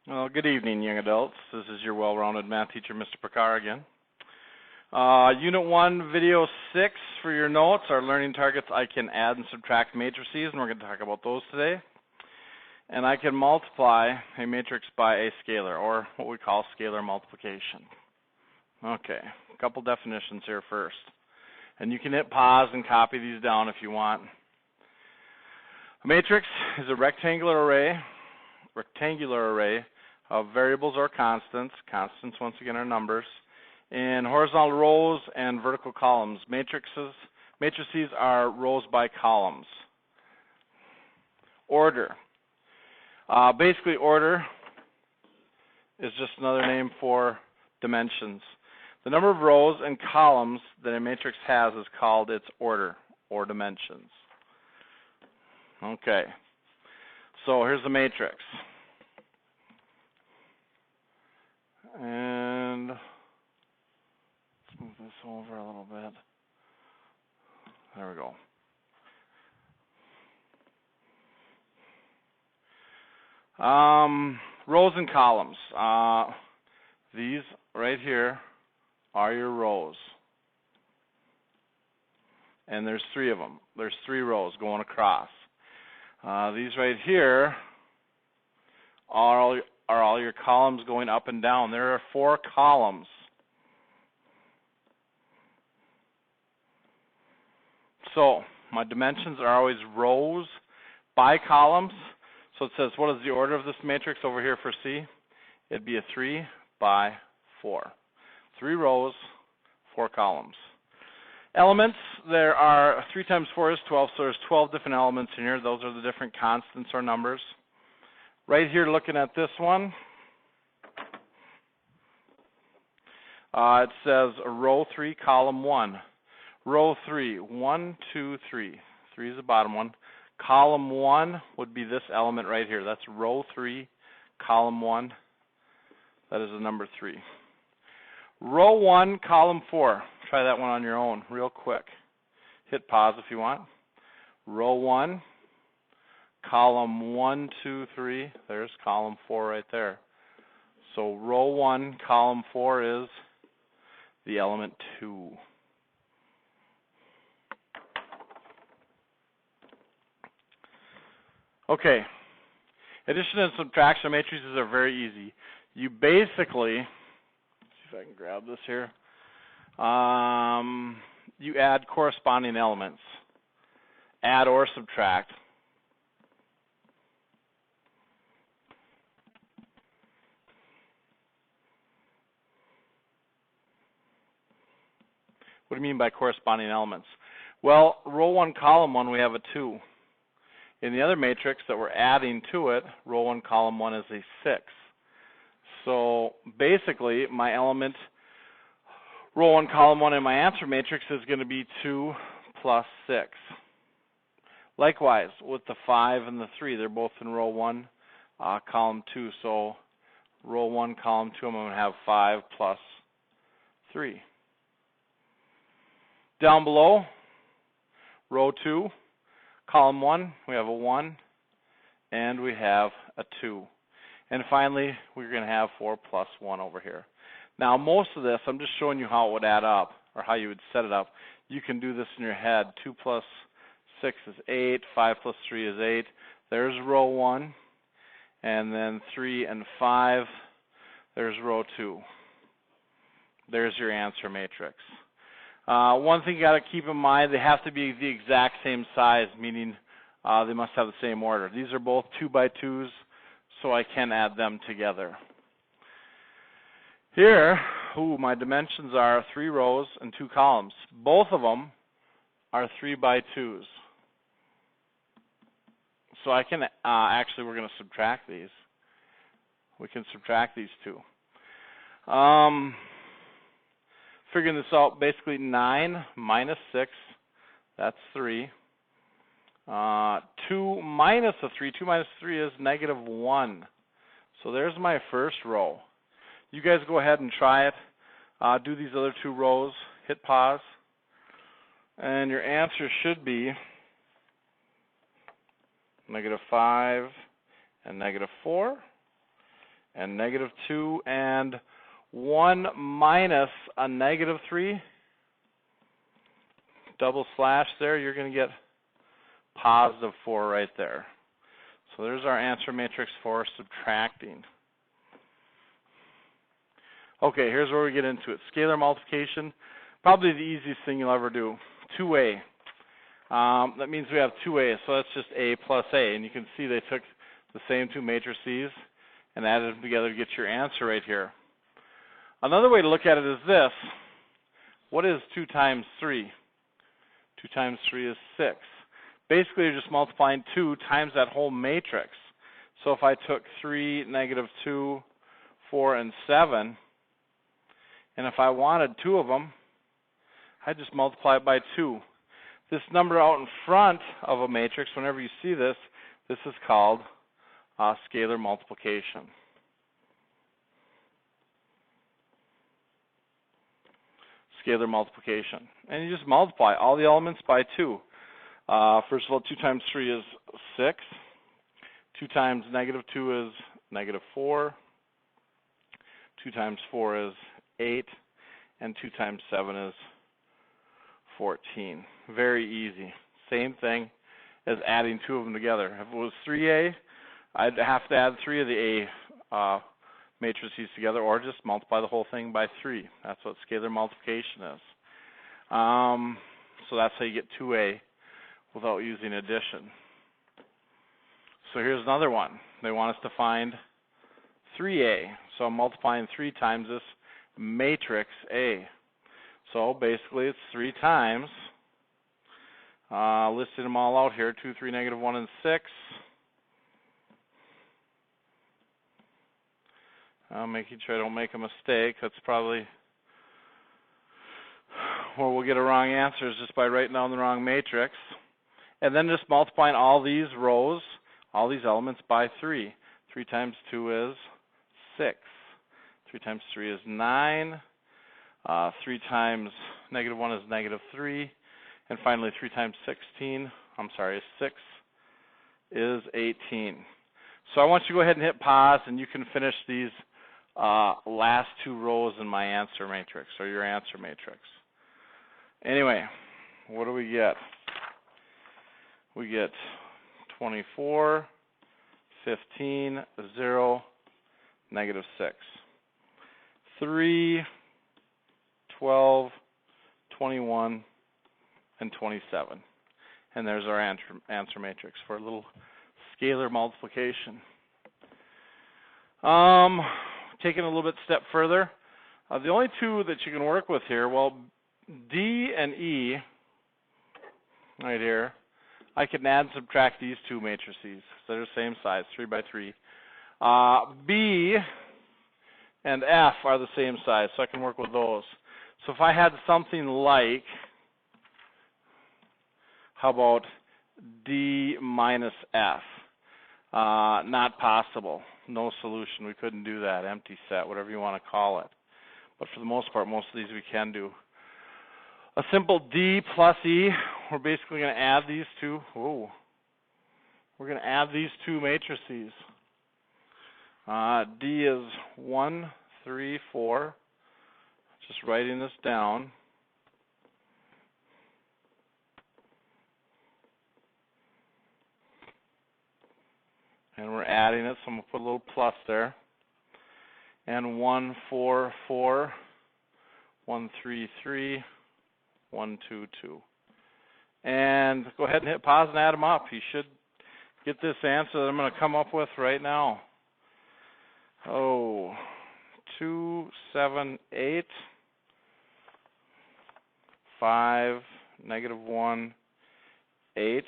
Well, good evening, young adults. This is your well-rounded math teacher, Mr. Prakar again. Unit 1, Video 6 for your notes. Our learning targets, I can add and subtract matrices, and we're going to talk about those today. And I can multiply a matrix by a scalar, or what we call scalar multiplication. Okay, a couple definitions here first. And you can hit pause and copy these down if you want. A matrix is a rectangular array of variables or constants. Constants, once again, are numbers. In horizontal rows and vertical columns. Matrices are rows by columns. Order. Basically, order is just another name for dimensions. The number of rows and columns that a matrix has is called its order, or dimensions. Okay, so here's the matrix. And let's move this over a little bit. There we go. Rows and columns. These right here are your rows. And there's 3 of them. There's 3 rows going across. These right here are all your columns going up and down. There are 4 columns. So my dimensions are always rows by columns. So it says, what is the order of this matrix over here for C? It'd be a 3 by 4. 3 rows, 4 columns. Elements, there are 3 times 4 is 12, so there's 12 different elements in here. Those are the different constants or numbers. Right here, looking at this one, it says row 3, column 1. Row 3, 1, 2, 3. 3 is the bottom one. Column 1 would be this element right here. That's row 3, column 1. That is the number 3. Row 1, column 4. Try that one on your own real quick. Hit pause if you want. Row 1, column 1, 2, 3. There's column 4 right there. So row 1, column 4 is the element 2. Okay. Addition and subtraction matrices are very easy. You basically, let's see if I can grab this here. You add corresponding elements. Add or subtract. What do you mean by corresponding elements? Well, row 1, column 1, we have a 2. In the other matrix that we're adding to it, row 1, column 1 is a 6. So basically, my element, row 1, column 1 in my answer matrix is going to be 2 plus 6. Likewise, with the 5 and the 3, they're both in row 1, column 2. So row 1, column 2, I'm going to have 5 plus 3. Down below, row 2, column 1, we have a 1, and we have a 2. And finally, we're going to have 4 plus 1 over here. Now, most of this, I'm just showing you how it would add up, or how you would set it up. You can do this in your head. 2 plus 6 is 8. 5 plus 3 is 8. There's row 1. And then 3 and 5, there's row 2. There's your answer matrix. One thing you got to keep in mind, they have to be the exact same size, meaning they must have the same order. These are both 2 by 2s, so I can add them together. Here, my dimensions are 3 rows and 2 columns. Both of them are 3 by 2s. So I can, actually we're going to subtract these. We can subtract these 2. Figuring this out, basically 9 minus 6, that's 3. 2 minus a 3, 2 minus 3 is negative 1. So there's my first row. You guys go ahead and try it. Do these other 2 rows. Hit pause. And your answer should be -5 and -4. and -2, and 1 minus a -3, double slash there, you're going to get +4 right there. So there's our answer matrix for subtracting. Okay, here's where we get into it. Scalar multiplication, probably the easiest thing you'll ever do. 2a. That means we have 2a, so that's just a plus a. And you can see they took the same two matrices and added them together to get your answer right here. Another way to look at it is this. What is 2 times 3? 2 times 3 is 6. Basically, you're just multiplying 2 times that whole matrix. So if I took 3, -2, 4, and 7, and if I wanted 2 of them, I'd just multiply it by 2. This number out in front of a matrix, whenever you see this, this is called scalar multiplication. Scalar multiplication. And you just multiply all the elements by 2. First of all, 2 times 3 is 6. 2 times -2 is -4. 2 times 4 is 8. And 2 times 7 is 14. Very easy. Same thing as adding 2 of them together. If it was 3a, I'd have to add 3 of the a matrices together, or just multiply the whole thing by 3. That's what scalar multiplication is. So that's how you get 2a without using addition. So here's another one. They want us to find 3a. So I'm multiplying 3 times this matrix A. So basically it's 3 times, listing them all out here, 2, 3, -1, and 6. Making sure I don't make a mistake. That's probably where we'll get a wrong answer, is just by writing down the wrong matrix. And then just multiplying all these rows, all these elements by 3. 3 times 2 is 6. 3 times 3 is 9. 3 times -1 is -3. And finally 3 times 6 is 18. So I want you to go ahead and hit pause, and you can finish these last 2 rows in my answer matrix, or your answer matrix. Anyway, what do we get? We get 24, 15, 0, -6. 3, 12, 21, and 27. And there's our answer matrix for a little scalar multiplication. Taking a little bit step further, the only 2 that you can work with here, well, D and E, right here, I can add and subtract these 2 matrices. So they're the same size, 3 by 3. B and F are the same size, so I can work with those. So if I had something like, how about D minus F? Not possible. No solution. We couldn't do that. Empty set, whatever you want to call it. But for the most part, most of these we can do. A simple D plus E, we're basically going to add these 2. Whoa. We're going to add these 2 matrices. D is 1, 3, 4. Just writing this down. And we're adding it, so I'm going to put a little plus there. And 1, 4, 4, 1, 3, 3, 1, 2, 2. And go ahead and hit pause and add them up. You should get this answer that I'm going to come up with right now. 2, 7, 8, 5, -1, 8,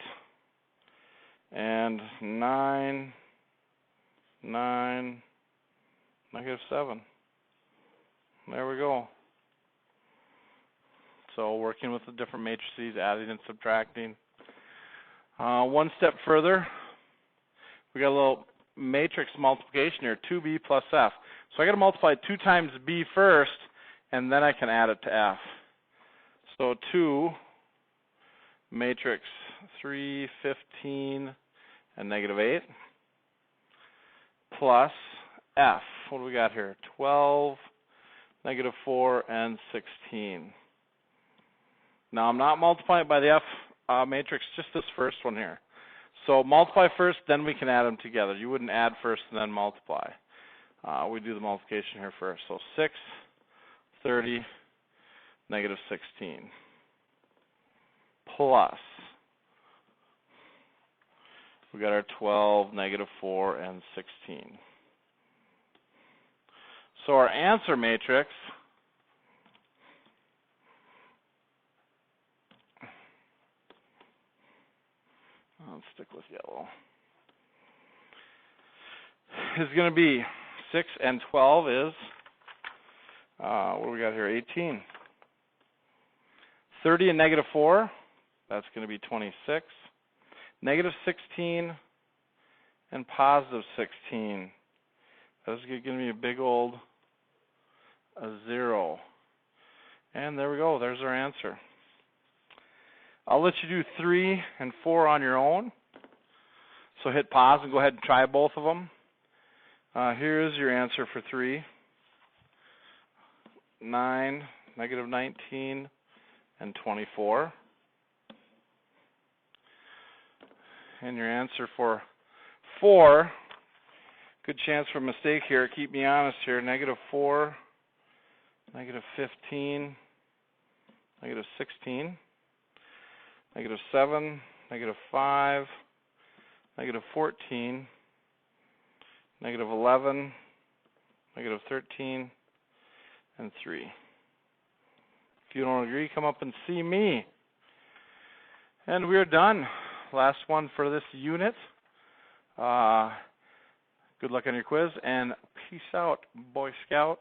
and 9, 9, -7. There we go. So working with the different matrices, adding and subtracting. One step further, we got a little matrix multiplication here, 2b plus f. So I got to multiply 2 times b first, and then I can add it to f. So 2 matrix 3, 15, and -8 plus f. what do we got here? 12, negative 4, and 16. Now I'm not multiplying it by the F matrix, just this first one here. So multiply first, then we can add them together. You wouldn't add first and then multiply. We do the multiplication here first. So 6, 30, negative 16. Plus, we got our 12, negative 4, and 16. So our answer matrix let's stick with yellow, is going to be 6 and 12 is, what do we got here, 18. 30 and negative 4, that's going to be 26. Negative 16 and positive 16, that's going to be a big old 0. And there we go, there's our answer. I'll let you do 3 and 4 on your own. So hit pause and go ahead and try both of them. Here is your answer for 3. 9, negative 19, and 24. And your answer for 4, good chance for a mistake here. Keep me honest here. Negative 4, negative 15, negative 16. Negative 7, negative 5, negative 14, negative 11, negative 13, and 3. If you don't agree, come up and see me. And we are done. Last one for this unit. Good luck on your quiz, and peace out, Boy Scout.